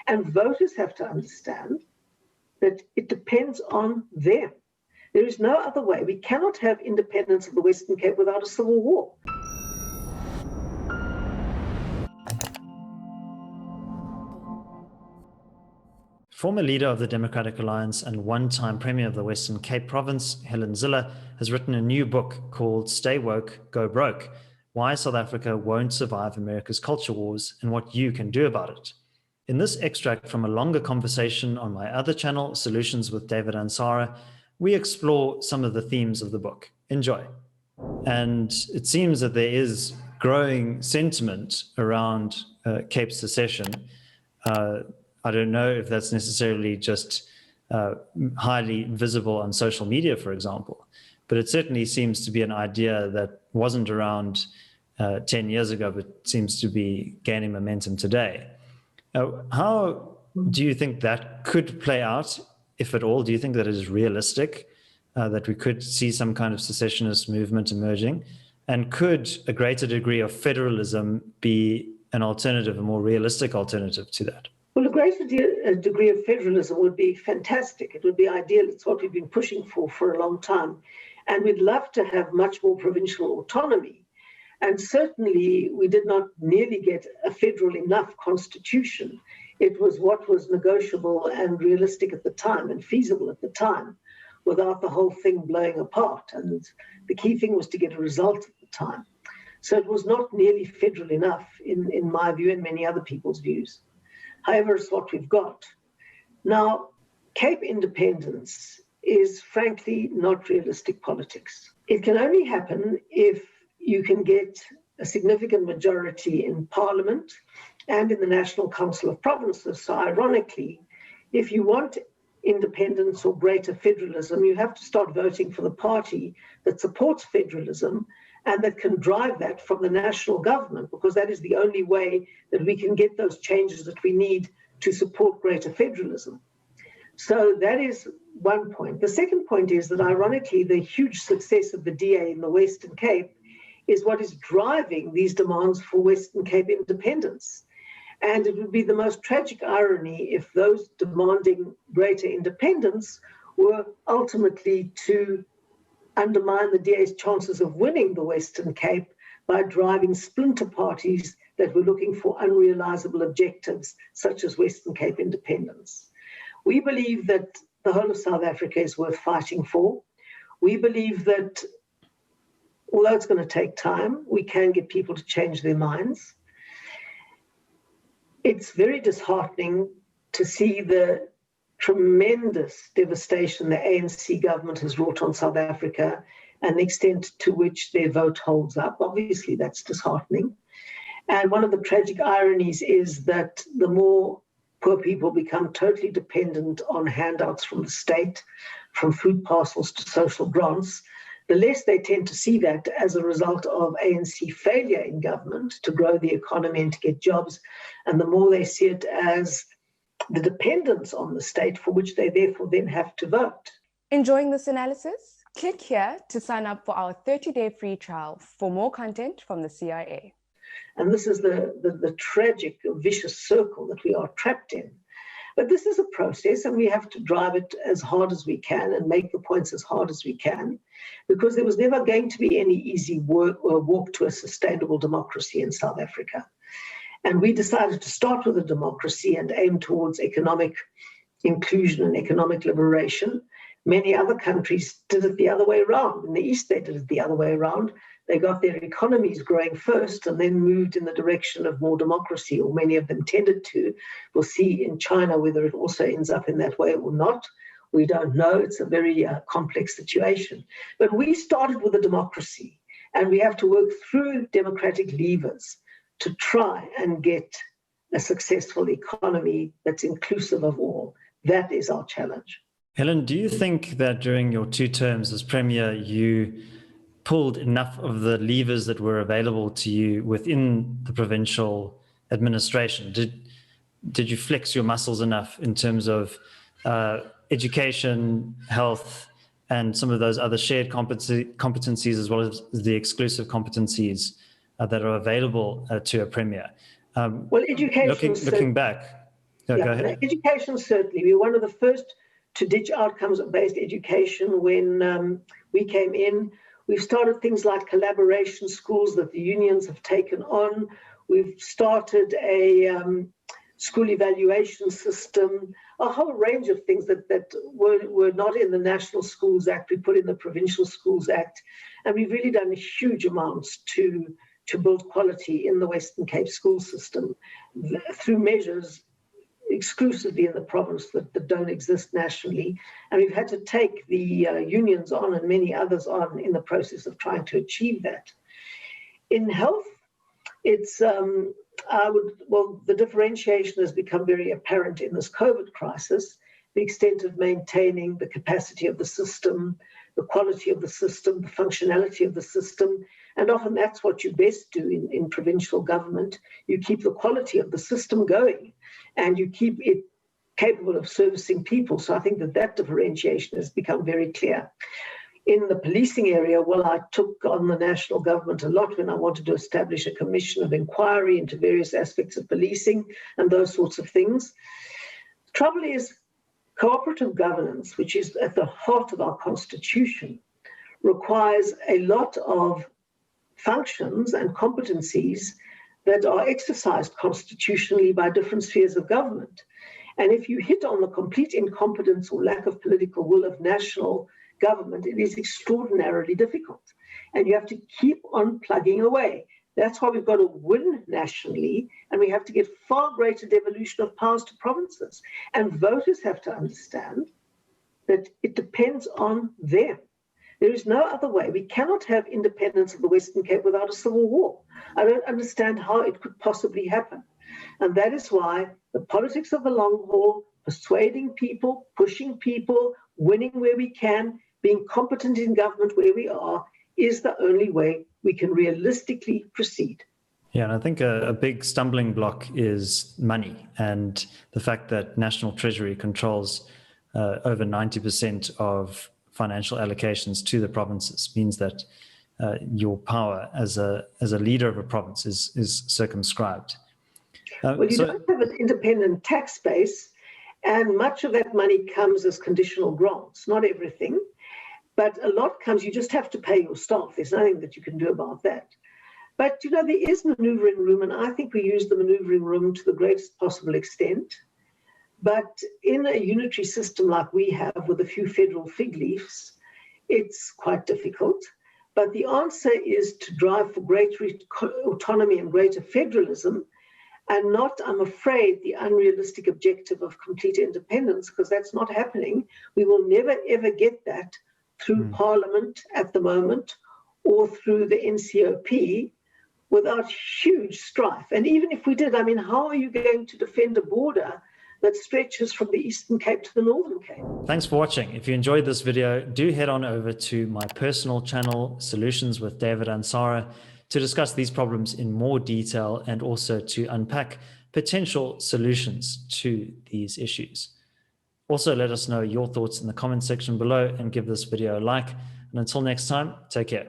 And voters have to understand that it depends on them. There is no other way. We cannot have independence of the Western Cape without a civil war. Former leader of the Democratic Alliance and one-time Premier of the Western Cape Province, Helen Zille, has written a new book called Stay Woke, Go Broke: Why South Africa Won't Survive America's Culture Wars and What You Can Do About It. In this extract from a longer conversation on my other channel, Solutions with David Ansara, we explore some of the themes of the book. Enjoy. And it seems that there is growing sentiment around Cape secession. I don't know if that's necessarily just highly visible on social media, for example, but it certainly seems to be an idea that wasn't around 10 years ago, but seems to be gaining momentum today. How do you think that could play out, if at all? Do you think that it is realistic that we could see some kind of secessionist movement emerging? And could a greater degree of federalism be an alternative, a more realistic alternative to that? Well, a greater degree of federalism would be fantastic. It would be ideal. It's what we've been pushing for a long time. And we'd love to have much more provincial autonomy. And certainly we did not nearly get a federal enough constitution. It was what was negotiable and realistic at the time and feasible at the time, without the whole thing blowing apart. And the key thing was to get a result at the time. So it was not nearly federal enough in my view and many other people's views. However, it's what we've got. Now, Cape independence is frankly not realistic politics. It can only happen if you can get a significant majority in Parliament and in the National Council of Provinces. So ironically, if you want independence or greater federalism, you have to start voting for the party that supports federalism and that can drive that from the national government, because that is the only way that we can get those changes that we need to support greater federalism. So that is one point. The second point is that, ironically, the huge success of the DA in the Western Cape is what is driving these demands for Western Cape independence. And it would be the most tragic irony if those demanding greater independence were ultimately to undermine the DA's chances of winning the Western Cape by driving splinter parties that were looking for unrealizable objectives, such as Western Cape independence. We believe that the whole of South Africa is worth fighting for. We believe that, although it's going to take time, we can get people to change their minds. It's very disheartening to see the tremendous devastation the ANC government has wrought on South Africa and the extent to which their vote holds up. Obviously, that's disheartening. And one of the tragic ironies is that the more poor people become totally dependent on handouts from the state, from food parcels to social grants, the less they tend to see that as a result of ANC failure in government to grow the economy and to get jobs, and the more they see it as the dependence on the state for which they therefore then have to vote. Enjoying this analysis? Click here to sign up for our 30-day free trial for more content from the CIA. And this is the tragic, vicious circle that we are trapped in. But this is a process, and we have to drive it as hard as we can and make the points as hard as we can, because there was never going to be any easy walk to a sustainable democracy in South Africa. And we decided to start with a democracy and aim towards economic inclusion and economic liberation. Many other countries did it the other way around. In the East, they did it the other way around. They got their economies growing first and then moved in the direction of more democracy, or many of them tended to. We'll see in China whether it also ends up in that way or not. We don't know. It's a very complex situation. But we started with a democracy, and we have to work through democratic levers to try and get a successful economy that's inclusive of all. That is our challenge. Helen, do you think that during your 2 terms as Premier, you pulled enough of the levers that were available to you within the provincial administration? Did you flex your muscles enough in terms of education, health, and some of those other shared competencies, as well as the exclusive competencies that are available to a Premier? Well, education. Looking back, Go ahead. Education, certainly. We were one of the first to ditch outcomes-based education when we came in. We've started things like collaboration schools that the unions have taken on. We've started a school evaluation system, a whole range of things that were not in the National Schools Act. We put in the Provincial Schools Act, and we've really done huge amounts to build quality in the Western Cape school system through measures exclusively in the province that don't exist nationally. And we've had to take the unions on and many others on in the process of trying to achieve that. In health, it's, the differentiation has become very apparent in this COVID crisis, the extent of maintaining the capacity of the system, the quality of the system, the functionality of the system. And often that's what you best do in provincial government. You keep the quality of the system going and you keep it capable of servicing people. So I think that differentiation has become very clear. In the policing area, well, I took on the national government a lot when I wanted to establish a commission of inquiry into various aspects of policing and those sorts of things. The trouble is, cooperative governance, which is at the heart of our constitution, requires a lot of functions and competencies that are exercised constitutionally by different spheres of government. And if you hit on the complete incompetence or lack of political will of national government, it is extraordinarily difficult. And you have to keep on plugging away. That's why we've got to win nationally, and we have to get far greater devolution of powers to provinces. And voters have to understand that it depends on them. There is no other way. We cannot have independence of the Western Cape without a civil war. I don't understand how it could possibly happen. And that is why the politics of the long haul, persuading people, pushing people, winning where we can, being competent in government where we are, is the only way we can realistically proceed. Yeah, and I think a big stumbling block is money, and the fact that National Treasury controls over 90% of financial allocations to the provinces means that your power as a leader of a province is circumscribed. Well, you don't have an independent tax base, and much of that money comes as conditional grants, not everything. But a lot comes, you just have to pay your staff. There's nothing that you can do about that. But, there is maneuvering room, and I think we use the maneuvering room to the greatest possible extent. But in a unitary system like we have with a few federal fig leaves, it's quite difficult. But the answer is to drive for greater autonomy and greater federalism, and not, I'm afraid, the unrealistic objective of complete independence, because that's not happening. We will never, ever get that through Parliament at the moment or through the NCOP without huge strife. And even if we did, how are you going to defend a border that stretches from the Eastern Cape to the Northern Cape? Thanks for watching. If you enjoyed this video, do head on over to my personal channel, Solutions with David Ansara, to discuss these problems in more detail and also to unpack potential solutions to these issues. Also, let us know your thoughts in the comment section below and give this video a like. And until next time, take care.